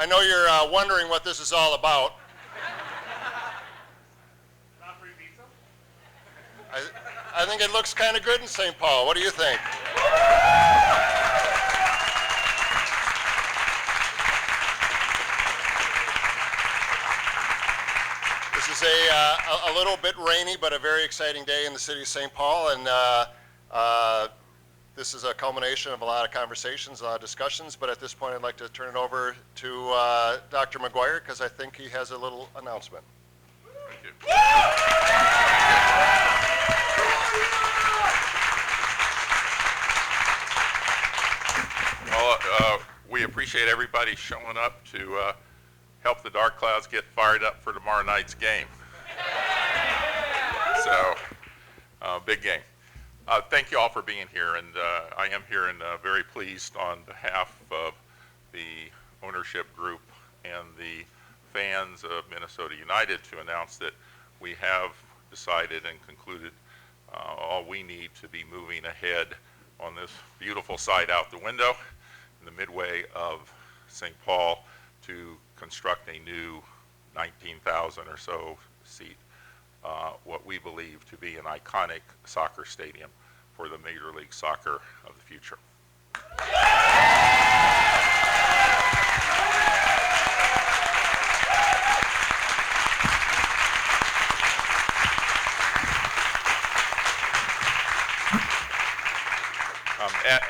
I know you're wondering what this is all about. Not free pizza? I think it looks kind of good in St. Paul. What do you think? This is a little bit rainy, but a very exciting day in the city of St. Paul, and this is a culmination of a lot of conversations, a lot of discussions, but at this point I'd like to turn it over to Dr. McGuire because I think he has a little announcement. Thank you. Well, we appreciate everybody showing up to help the Dark Clouds get fired up for tomorrow night's game. So, big game. Thank you all for being here, and I am here and very pleased on behalf of the ownership group and the fans of Minnesota United to announce that we have decided and concluded all we need to be moving ahead on this beautiful site out the window in the midway of St. Paul to construct a new 19,000 or so seat what we believe to be an iconic soccer stadium for the Major League Soccer of the future.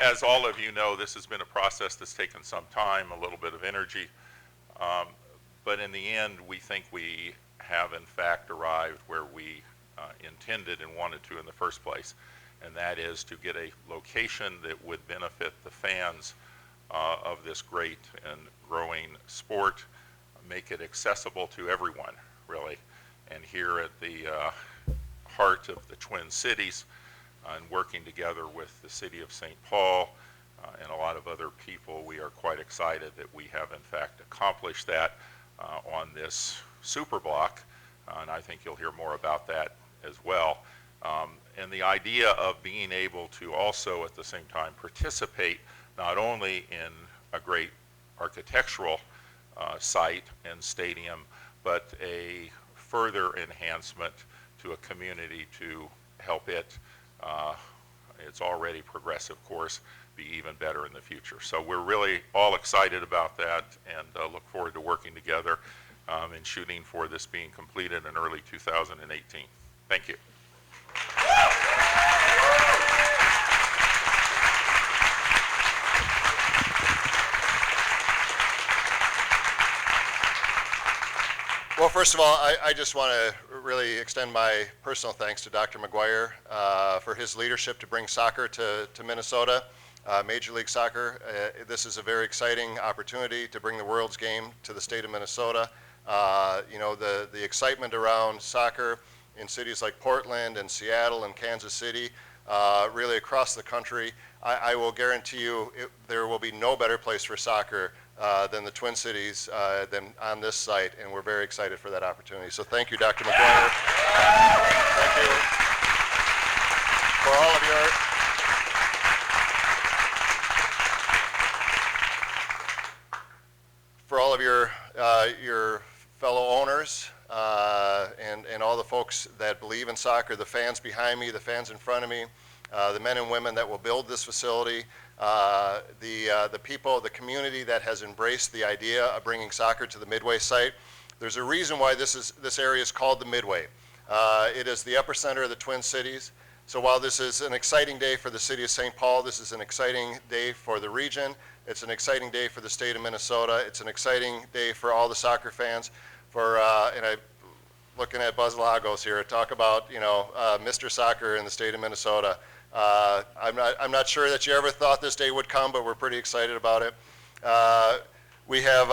As all of you know, this has been a process that's taken some time, a little bit of energy, but in the end, we think we have in fact arrived where we intended and wanted to in the first place, and that is to get a location that would benefit the fans of this great and growing sport, make it accessible to everyone, really. And here at the heart of the Twin Cities, and working together with the city of St. Paul and a lot of other people, we are quite excited that we have in fact accomplished that on this super block, and I think you'll hear more about that as well. And the idea of being able to also at the same time participate not only in a great architectural site and stadium, but a further enhancement to a community to help it, its already progressive course, be even better in the future. So we're really all excited about that and look forward to working together and shooting for this being completed in early 2018. Thank you. Well, first of all, I just want to really extend my personal thanks to Dr. McGuire for his leadership to bring soccer to Minnesota, Major League Soccer. This is a very exciting opportunity to bring the world's game to the state of Minnesota. You know, the excitement around soccer in cities like Portland and Seattle and Kansas City, really across the country. I will guarantee you there will be no better place for soccer than the Twin Cities than on this site, and we're very excited for that opportunity. So thank you, Dr. McGuire. Thank you for all of your fellow owners and all the folks that believe in soccer, the fans behind me, the fans in front of me, the men and women that will build this facility, the people, the community that has embraced the idea of bringing soccer to the Midway site. There's a reason why this area is called the Midway. It is the epicenter of the Twin Cities. So while this is an exciting day for the city of St. Paul, this is an exciting day for the region. It's an exciting day for the state of Minnesota. It's an exciting day for all the soccer fans. And I'm looking at Buzz Lagos here, talk about, you know, Mr. Soccer in the state of Minnesota. I'm not sure that you ever thought this day would come, but we're pretty excited about it. We have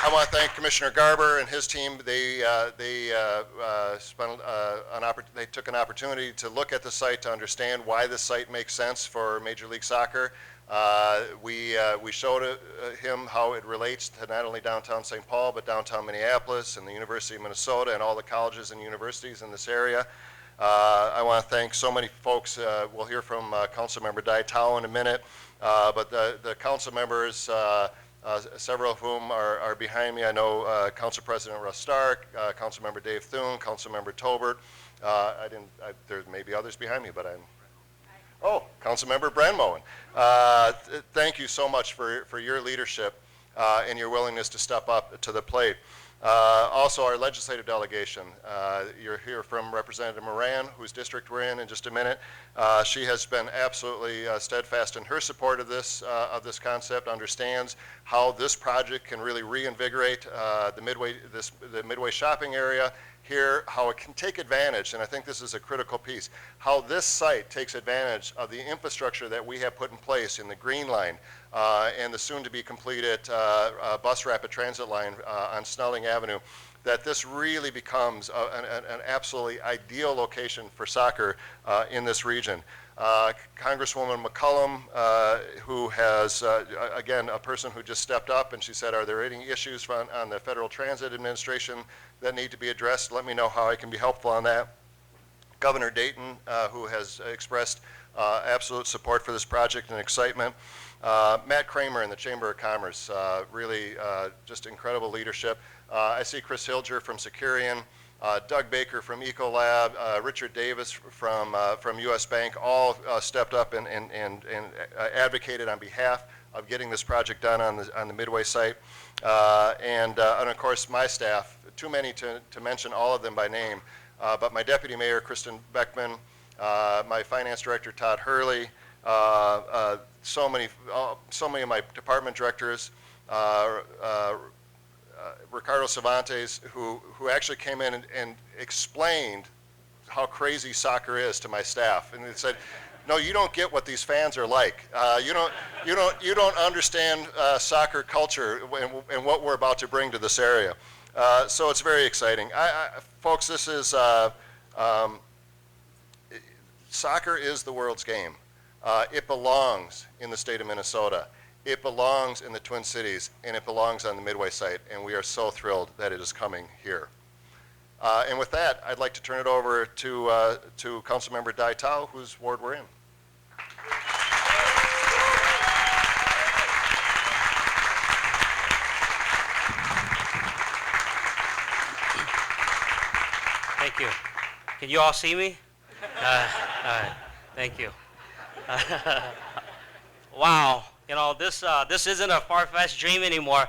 I want to thank Commissioner Garber and his team. They took an opportunity to look at the site to understand why this site makes sense for Major League Soccer. We showed him how it relates to not only downtown St. Paul, but downtown Minneapolis and the University of Minnesota and all the colleges and universities in this area. I want to thank so many folks. We'll hear from Councilmember Dietau in a minute, but the council members, several of whom are behind me. I know Council President Russ Stark, Councilmember Dave Thune, Councilmember Tolbert. There may be others behind me, but Councilmember Brandmoen. Thank you so much for your leadership and your willingness to step up to the plate. Also, our legislative delegation. You're here from Representative Moran, whose district we're in just a minute. She has been absolutely steadfast in her support of this concept, understands how this project can really reinvigorate the Midway shopping area here, how it can take advantage, and I think this is a critical piece, how this site takes advantage of the infrastructure that we have put in place in the Green Line and the soon-to-be completed bus rapid transit line on Snelling Avenue, that this really becomes an absolutely ideal location for soccer in this region. Congresswoman McCollum, who has, again, a person who just stepped up, and she said, are there any issues on the Federal Transit Administration that need to be addressed? Let me know how I can be helpful on that. Governor Dayton, who has expressed absolute support for this project and excitement. Matt Kramer in the Chamber of Commerce, really just incredible leadership. I see Chris Hilger from Securian, Doug Baker from Ecolab, Richard Davis from U.S. Bank, all stepped up and advocated on behalf of getting this project done on the Midway site. And of course my staff, too many to mention all of them by name, but my Deputy Mayor, Kristen Beckman, my Finance Director, Todd Hurley, so many of my department directors, Ricardo Cervantes, who actually came in and explained how crazy soccer is to my staff, and they said, "No, you don't get what these fans are like. You don't understand soccer culture and what we're about to bring to this area." So it's very exciting, folks. This is soccer is the world's game. It belongs in the state of Minnesota. It belongs in the Twin Cities, and it belongs on the Midway site, and we are so thrilled that it is coming here. And with that, I'd like to turn it over to Councilmember Dietau, whose ward we're in. Thank you. Can you all see me? Thank you. Wow. You know, this isn't a far-fetched dream anymore.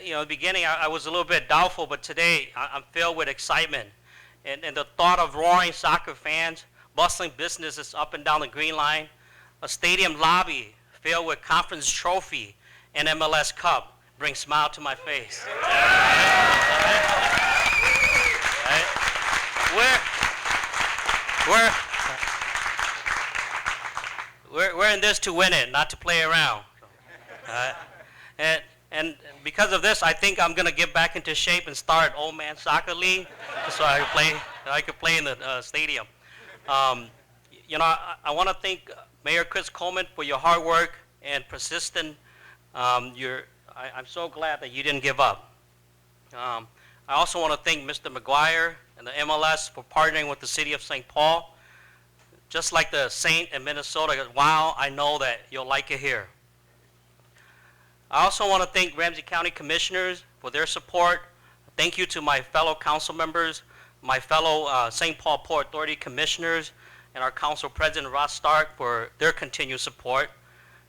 You know, in the beginning I was a little bit doubtful, but today I'm filled with excitement. And the thought of roaring soccer fans, bustling businesses up and down the Green Line, a stadium lobby filled with conference trophy and MLS Cup brings a smile to my face. We're in this to win it, not to play around. And because of this, I think I'm gonna get back into shape and start old man soccer league, so I could play in the stadium. You know, I want to thank Mayor Chris Coleman for your hard work and persistence. I'm so glad that you didn't give up. I also want to thank Mr. McGuire and the MLS for partnering with the City of St. Paul. Just like the Saint in Minnesota, wow, I know that you'll like it here. I also want to thank Ramsey County Commissioners for their support. Thank you to my fellow council members, my fellow St. Paul Port Authority Commissioners, and our Council President Ross Stark for their continued support.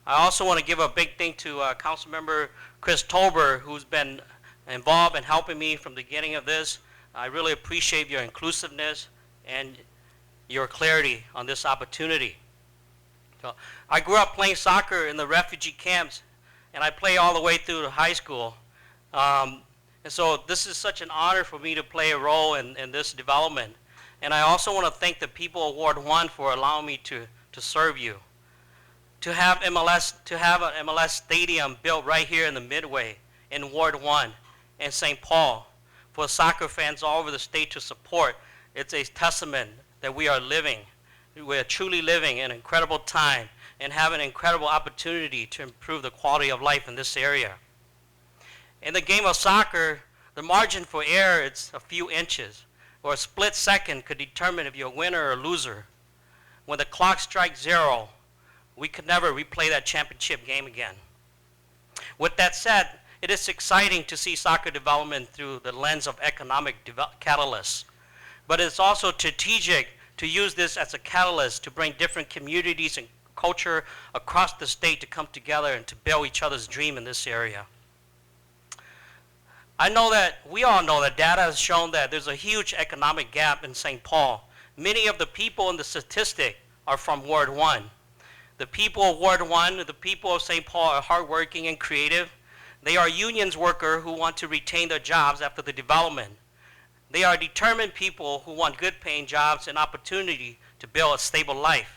I also want to give a big thank to Councilmember Chris Tolbert, who's been involved in helping me from the beginning of this. I really appreciate your inclusiveness and your clarity on this opportunity. So, I grew up playing soccer in the refugee camps, and I played all the way through to high school. And so this is such an honor for me to play a role in this development. And I also want to thank the people of Ward 1 for allowing me to serve you. To have an MLS stadium built right here in the Midway in Ward 1 in St. Paul for soccer fans all over the state to support, it's a testament that we are truly living an incredible time and have an incredible opportunity to improve the quality of life in this area. In the game of soccer, the margin for error, it's a few inches. or a split second could determine if you're a winner or a loser. When the clock strikes 0, we could never replay that championship game again. With that said, it is exciting to see soccer development through the lens of economic catalysts. But it's also strategic to use this as a catalyst to bring different communities and culture across the state to come together and to build each other's dream in this area. We all know that data has shown that there's a huge economic gap in St. Paul. Many of the people in the statistic are from Ward 1. The people of Ward 1, the people of St. Paul are hardworking and creative. They are unions workers who want to retain their jobs after the development. They are determined people who want good paying jobs and opportunity to build a stable life.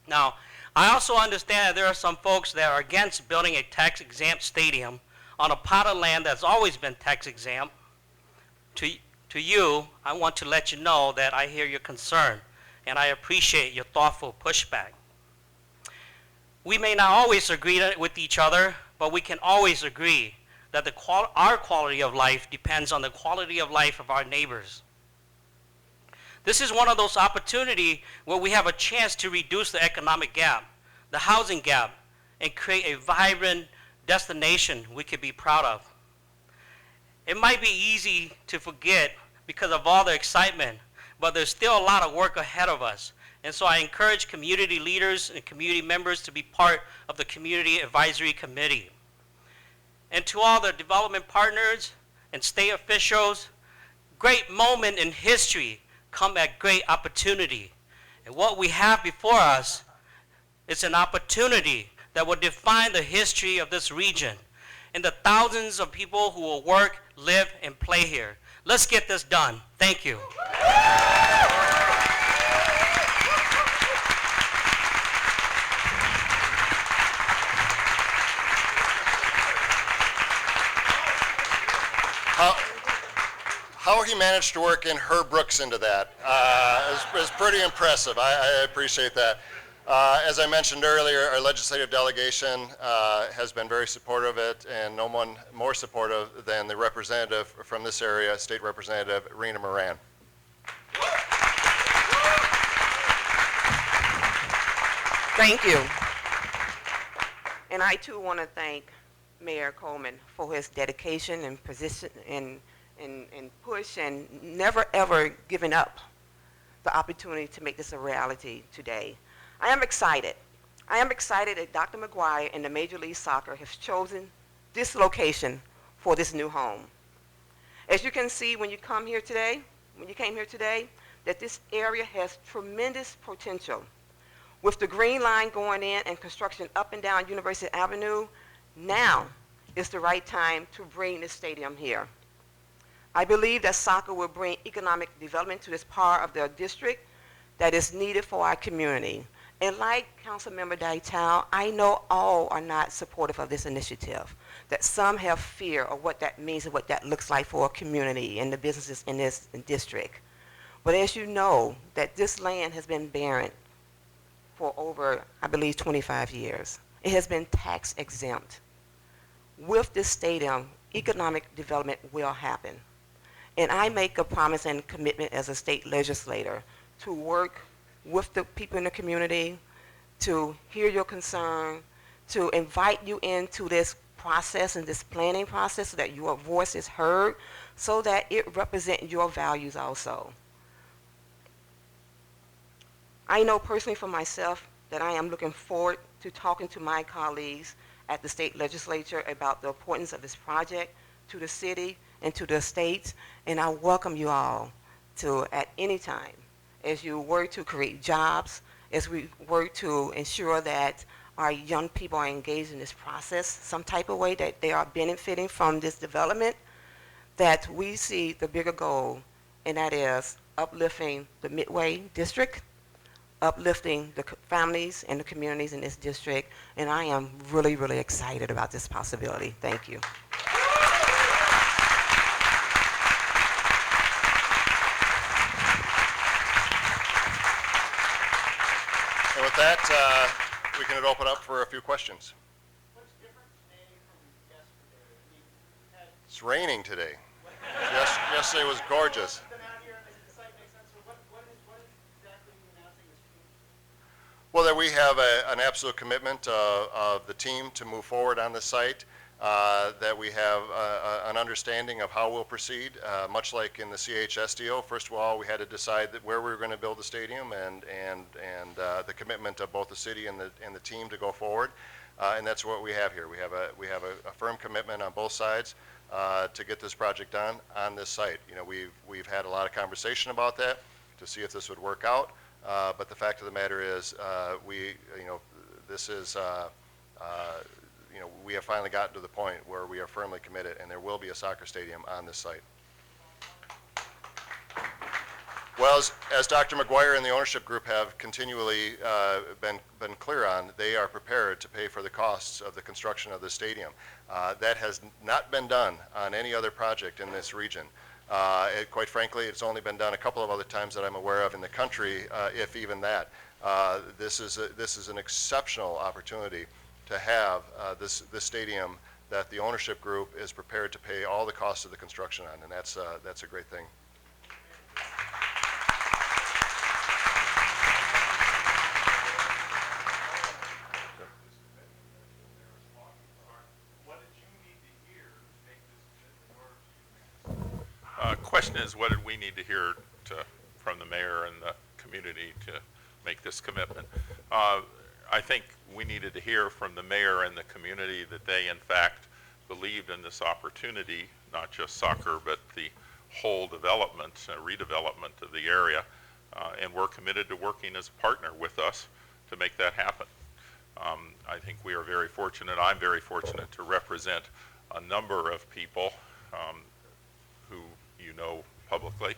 Now, I also understand that there are some folks that are against building a tax-exempt stadium on a plot of land that's always been tax-exempt. To you, I want to let you know that I hear your concern, and I appreciate your thoughtful pushback. We may not always agree with each other, but we can always agree that our quality of life depends on the quality of life of our neighbors. This is one of those opportunities where we have a chance to reduce the economic gap, the housing gap, and create a vibrant destination we could be proud of. It might be easy to forget because of all the excitement, but there's still a lot of work ahead of us. And so I encourage community leaders and community members to be part of the Community Advisory Committee. And to all the development partners and state officials, great moment in history come at great opportunity. And what we have before us is an opportunity that will define the history of this region and the thousands of people who will work, live, and play here. Let's get this done. Thank you. How he managed to work in Herb Brooks into that is pretty impressive. I appreciate that. As I mentioned earlier, our legislative delegation has been very supportive of it, and no one more supportive than the representative from this area, State Representative Rena Moran. Thank you. And I too want to thank Mayor Coleman for his dedication and position and push and never ever giving up the opportunity to make this a reality today. I am excited. I am excited that Dr. McGuire and the Major League Soccer have chosen this location for this new home. As you can see when you came here today, that this area has tremendous potential. With the green line going in and construction up and down University Avenue, now is the right time to bring this stadium here. I believe that soccer will bring economic development to this part of the district that is needed for our community. And like Councilmember Dital, I know all are not supportive of this initiative, that some have fear of what that means and what that looks like for a community and the businesses in this district. But as you know, that this land has been barren for over, I believe, 25 years. It has been tax exempt. With this stadium, economic development will happen. And I make a promise and commitment as a state legislator to work with the people in the community, to hear your concern, to invite you into this process and this planning process so that your voice is heard, so that it represents your values also. I know personally for myself that I am looking forward to talking to my colleagues at the state legislature about the importance of this project to the city and to the state, and I welcome you all to, at any time, as you work to create jobs, as we work to ensure that our young people are engaged in this process some type of way, that they are benefiting from this development, that we see the bigger goal, and that is uplifting the Midway district, uplifting the families and the communities in this district, and I am really, really excited about this possibility. Thank you. And with that, we can open up for a few questions. What's different today from yesterday? It's raining today. Yes. Yesterday was gorgeous. Well, that we have an absolute commitment of the team to move forward on the site, that we have an understanding of how we'll proceed, much like in the CHS deal. First of all, we had to decide that where we were going to build the stadium, and the commitment of both the city and the team to go forward, and that's what we have here. We have a firm commitment on both sides to get this project done on this site. You know, we've had a lot of conversation about that to see if this would work out. But the fact of the matter is, this is, we have finally gotten to the point where we are firmly committed, and there will be a soccer stadium on this site. Well, as Dr. McGuire and the ownership group have continually been clear on, they are prepared to pay for the costs of the construction of the stadium. That has not been done on any other project in this region. Quite frankly, it's only been done a couple of other times that I'm aware of in the country, if even that. This is an exceptional opportunity to have this stadium that the ownership group is prepared to pay all the costs of the construction on, and that's a great thing. Question is, what did we need to hear from the mayor and the community to make this commitment? I think we needed to hear from the mayor and the community that they, in fact, believed in this opportunity, not just soccer, but the whole development, redevelopment of the area, and we're committed to working as a partner with us to make that happen. I think we are very fortunate, I'm very fortunate to represent a number of people who you know publicly,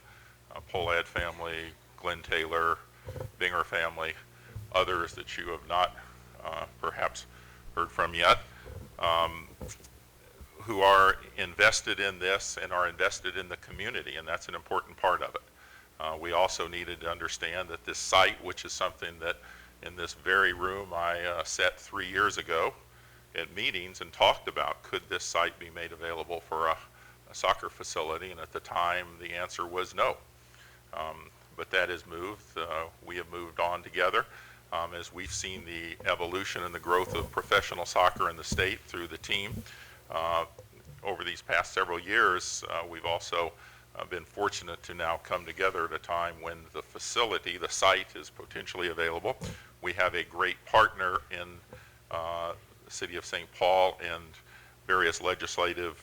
Polad family, Glenn Taylor, Binger family, others that you have not perhaps heard from yet, who are invested in this and are invested in the community, and that's an important part of it. We also needed to understand that this site, which is something that in this very room I set 3 years ago at meetings and talked about, could this site be made available for a soccer facility, and at the time the answer was no. But that has moved. We have moved on together as we've seen the evolution and the growth of professional soccer in the state through the team. Over these past several years, we've also been fortunate to now come together at a time when the facility, the site, is potentially available. We have a great partner in the city of St. Paul and various legislative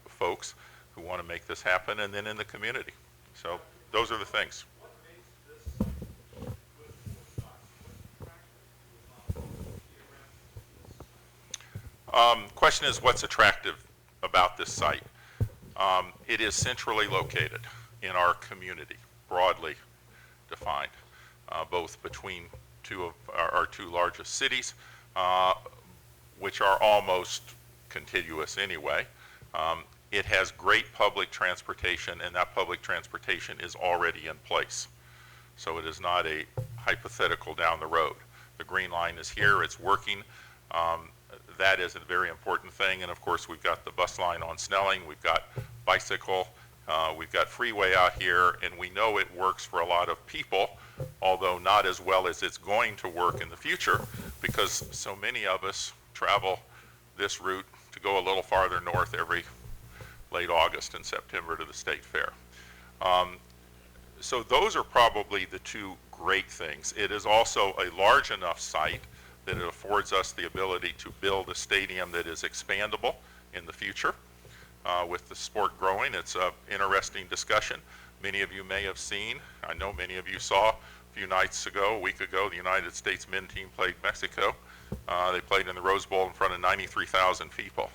folks who want to make this happen, and then in the community. So those are the things. Question is, what's attractive about this site? It is centrally located in our community, broadly defined, both between two of our two largest cities, which are almost contiguous anyway. It has great public transportation, and that public transportation is already in place. So it is not a hypothetical down the road. The Green Line is here, it's working. That is a very important thing, and of course we've got the bus line on Snelling, we've got bicycle, we've got freeway out here, and we know it works for a lot of people, although not as well as it's going to work in the future, because so many of us travel this route to go a little farther north every late August and September to the state fair. So those are probably the two great things. It is also a large enough site that it affords us the ability to build a stadium that is expandable in the future. With the sport growing, it's an interesting discussion. Many of you may have seen, I know many of you saw a few nights ago, a week ago, the United States men's team played Mexico. They played in the Rose Bowl in front of 93,000 people.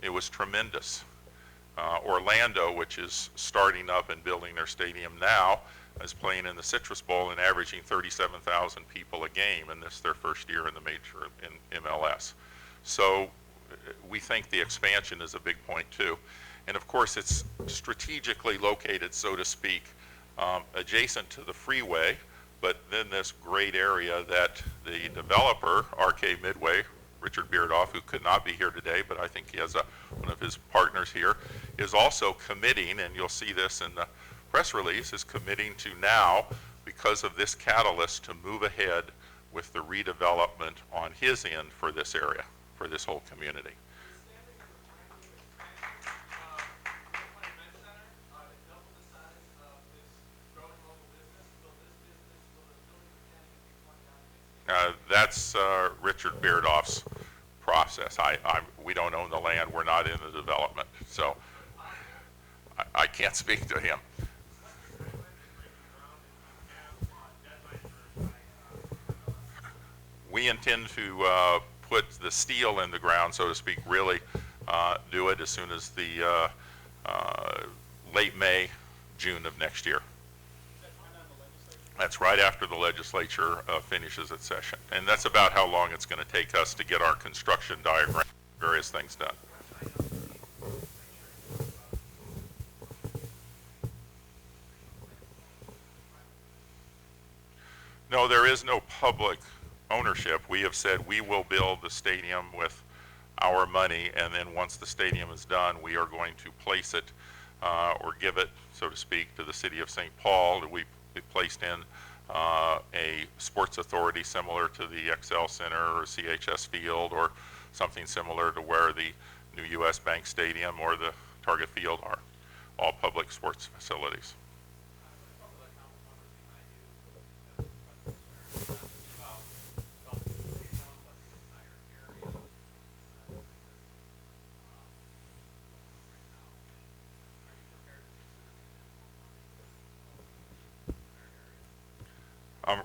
It was tremendous. Orlando, which is starting up and building their stadium now, is playing in the Citrus Bowl and averaging 37,000 people a game, and this is their first year in the major in MLS. So we think the expansion is a big point too. And of course it's strategically located, so to speak, adjacent to the freeway, but then this great area that the developer, Snelling-Midway, Richard Beardoff, who could not be here today, but I think he has one of his partners here, is also committing, and you'll see this in the press release, is committing to now, because of this catalyst, to move ahead with the redevelopment on his end for this area, for this whole community. That's Richard Beardoff's process. We don't own the land. We're not in the development, so I can't speak to him. We intend to put the steel in the ground, so to speak, really do it as soon as the late May, June of next year. That's right after the legislature finishes its session. And that's about how long it's going to take us to get our construction diagram, various things done. No, there is no public ownership. We have said we will build the stadium with our money, and then once the stadium is done, we are going to place it or give it, so to speak, to the city of St. Paul. We placed in a sports authority similar to the XL Center or CHS Field or something similar to where the new U.S. Bank Stadium or the Target Field are, all public sports facilities.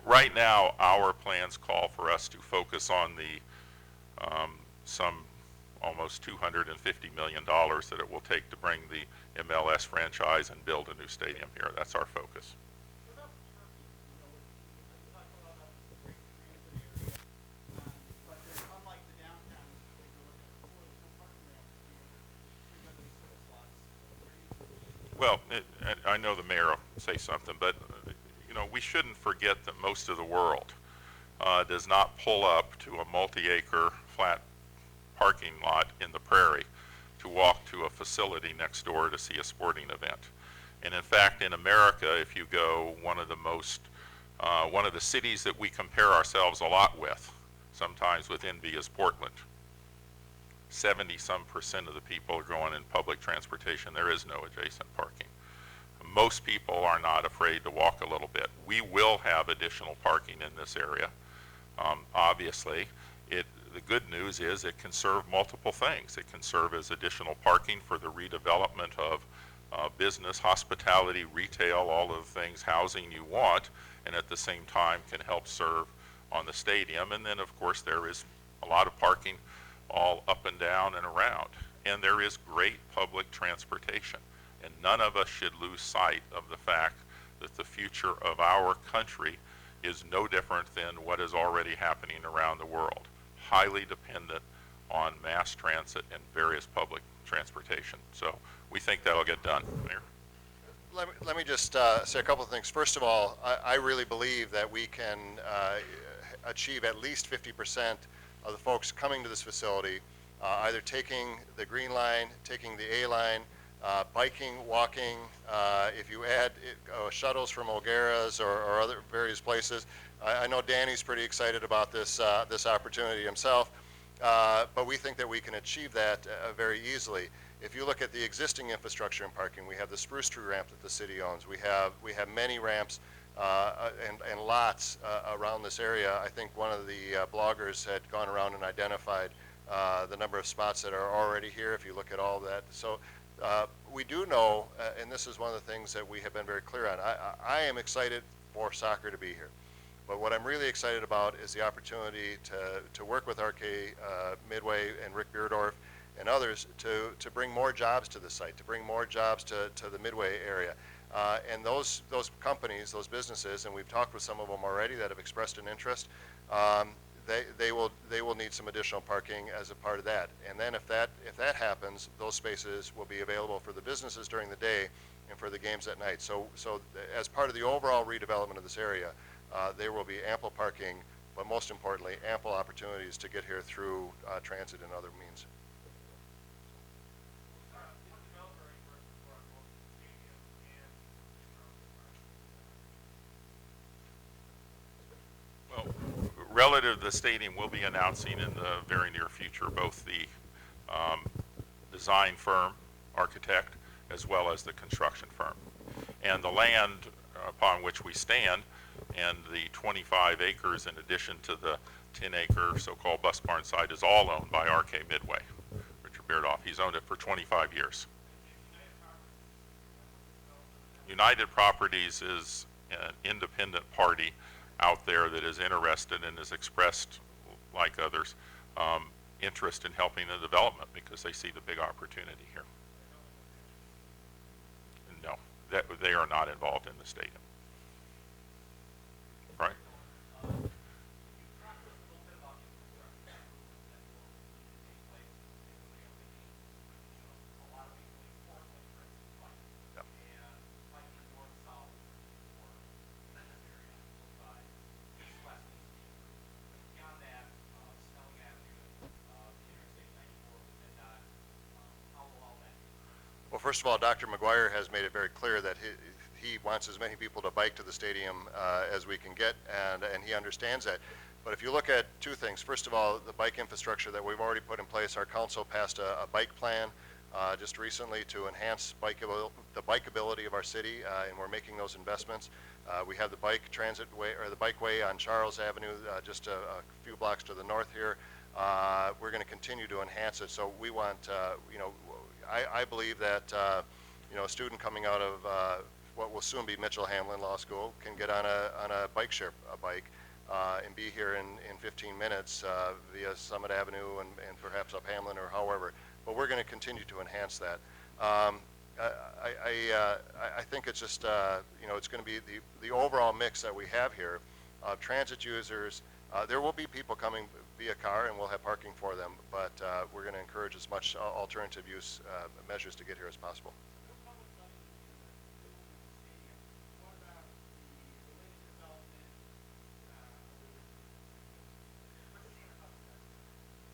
Right now, our plans call for us to focus on the some almost $250 million that it will take to bring the MLS franchise and build a new stadium here. That's our focus. Well, I know the mayor will say something, but you know, we shouldn't forget that most of the world does not pull up to a multi-acre flat parking lot in the prairie to walk to a facility next door to see a sporting event. And in fact, in America, if you go, one of the cities that we compare ourselves a lot with, sometimes with envy, is Portland. 70-some% of the people are going in public transportation. There is no adjacent parking. Most people are not afraid to walk a little bit. We will have additional parking in this area. Obviously, the good news is it can serve multiple things. It can serve as additional parking for the redevelopment of business, hospitality, retail, all of the things, housing you want, and at the same time can help serve on the stadium. And then, of course, there is a lot of parking all up and down and around. And there is great public transportation. And none of us should lose sight of the fact that the future of our country is no different than what is already happening around the world. Highly dependent on mass transit and various public transportation. So we think that'll get done. Mayor? Let me just say a couple of things. First of all, I really believe that we can achieve at least 50% of the folks coming to this facility either taking the Green Line, taking the A Line, biking, walking, if you add shuttles from O'Gara's or other various places. I know Danny's pretty excited about this opportunity himself, but we think that we can achieve that very easily. If you look at the existing infrastructure and parking, we have the Spruce Tree ramp that the city owns. We have many ramps and lots around this area. I think one of the bloggers had gone around and identified the number of spots that are already here if you look at all that. So we do know, and this is one of the things that we have been very clear on, I am excited for soccer to be here. But what I'm really excited about is the opportunity to work with RK Midway and Rick Beardoff and others to bring more jobs to the site, to bring more jobs to the Midway area. And those companies, those businesses, and we've talked with some of them already that have expressed an interest, they will need some additional parking as a part of that. And then if that happens, those spaces will be available for the businesses during the day and for the games at night. So as part of the overall redevelopment of this area, there will be ample parking but most importantly, ample opportunities to get here through transit and other means. Well, relative to the stadium, we'll be announcing in the very near future both the design firm, architect, as well as the construction firm. And the land upon which we stand and the 25 acres in addition to the 10-acre so-called bus barn site is all owned by RK Midway, Richard Beardoff. He's owned it for 25 years. United Properties is an independent party out there that is interested and has expressed, like others, interest in helping the development because they see the big opportunity here. No, they are not involved in the stadium. Right? Well, first of all, Dr. McGuire has made it very clear that he wants as many people to bike to the stadium as we can get, and he understands that. But if you look at two things, first of all, the bike infrastructure that we've already put in place, our council passed a bike plan just recently to enhance the bikeability of our city, and we're making those investments. We have the bike transit way, or the bikeway on Charles Avenue, just a few blocks to the north here. We're going to continue to enhance it. So we want, I believe that a student coming out of what will soon be Mitchell Hamlin Law School can get on a bike bike and be here in 15 minutes via Summit Avenue and perhaps up Hamlin or however. But we're going to continue to enhance that. I think it's just it's going to be the overall mix that we have here of transit users. There will be people coming via car, and we'll have parking for them, but we're going to encourage as much alternative use measures to get here as possible.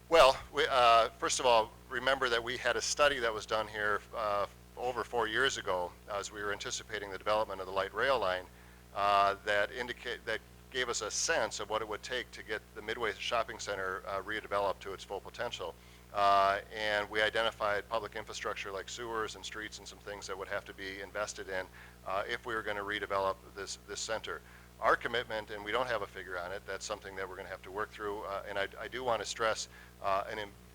Well, first of all, remember that we had a study that was done here over 4 years ago as we were anticipating the development of the light rail line that gave us a sense of what it would take to get the Midway Shopping Center redeveloped to its full potential. And we identified public infrastructure like sewers and streets and some things that would have to be invested in if we were going to redevelop this center. Our commitment, and we don't have a figure on it, that's something that we're going to have to work through, and I do want to stress a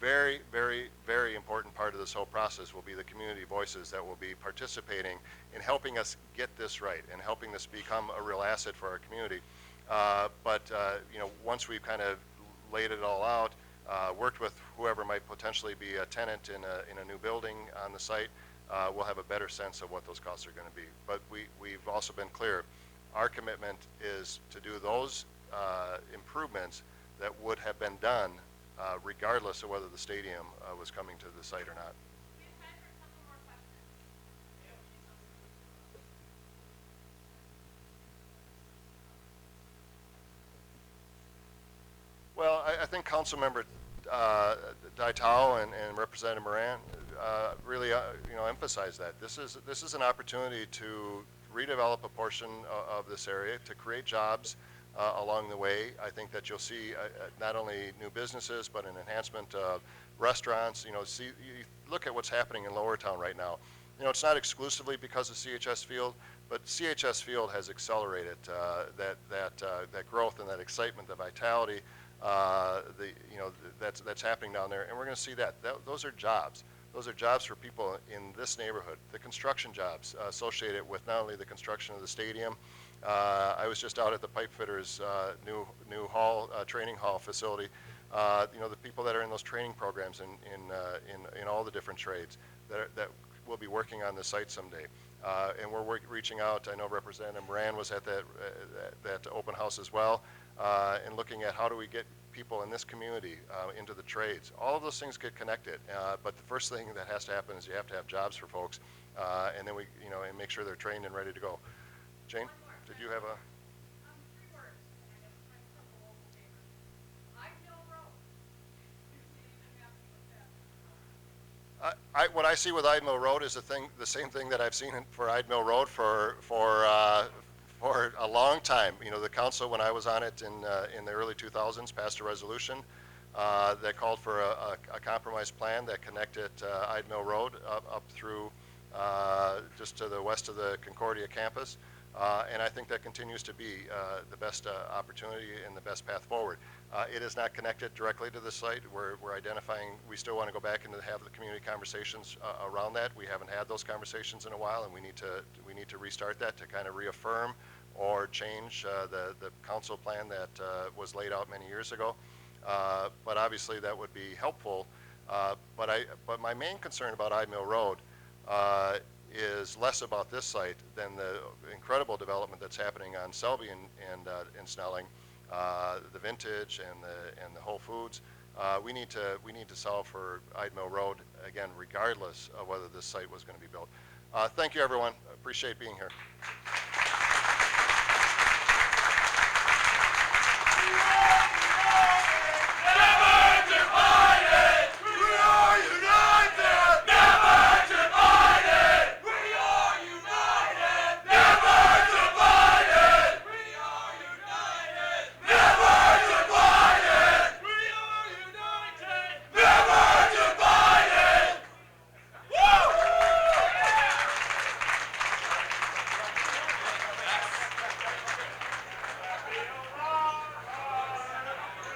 very, very, very important part of this whole process will be the community voices that will be participating in helping us get this right and helping this become a real asset for our community. But once we've kind of laid it all out, worked with whoever might potentially be a tenant in a new building on the site, we'll have a better sense of what those costs are going to be. But we've also been clear, our commitment is to do those improvements that would have been done regardless of whether the stadium was coming to the site or not. Well, I think Councilmember Ditao and Representative Moran really emphasized that this is an opportunity to redevelop a portion of this area to create jobs along the way. I think that you'll see not only new businesses but an enhancement of restaurants. You look at what's happening in Lowertown right now. It's not exclusively because of CHS Field, but CHS Field has accelerated that growth and that excitement, the vitality. That's happening down there, and we're going to see that. Those are jobs. Those are jobs for people in this neighborhood. The construction jobs associated with not only the construction of the stadium. I was just out at the pipe fitters' new hall, training hall facility. The people that are in those training programs in all the different trades that will be working on the site someday. And we're reaching out. I know Representative Moran was at that open house as well, and looking at how do we get people in this community into the trades. All of those things get connected, but the first thing that has to happen is you have to have jobs for folks, and then and make sure they're trained and ready to go. Jane, did you have a? 3 words. what I see with Ide Mill Road is the same thing that I've seen for Ide Mill Road for a long time. You know, the council, when I was on it in the early 2000s, passed a resolution that called for a compromise plan that connected Ide Mill Road up through just to the west of the Concordia campus. And I think that continues to be the best opportunity and the best path forward. It is not connected directly to the site. We're identifying, we still want to go back and have the community conversations around that. We haven't had those conversations in a while, and we need to restart that to kind of reaffirm or change the council plan that was laid out many years ago. But obviously that would be helpful. But my main concern about Ide Mill Road is less about this site than the incredible development that's happening on Selby and Snelling, the Vintage and the Whole Foods. We need to solve for Ide Mill Road again, regardless of whether this site was going to be built. Thank you, everyone. Appreciate being here.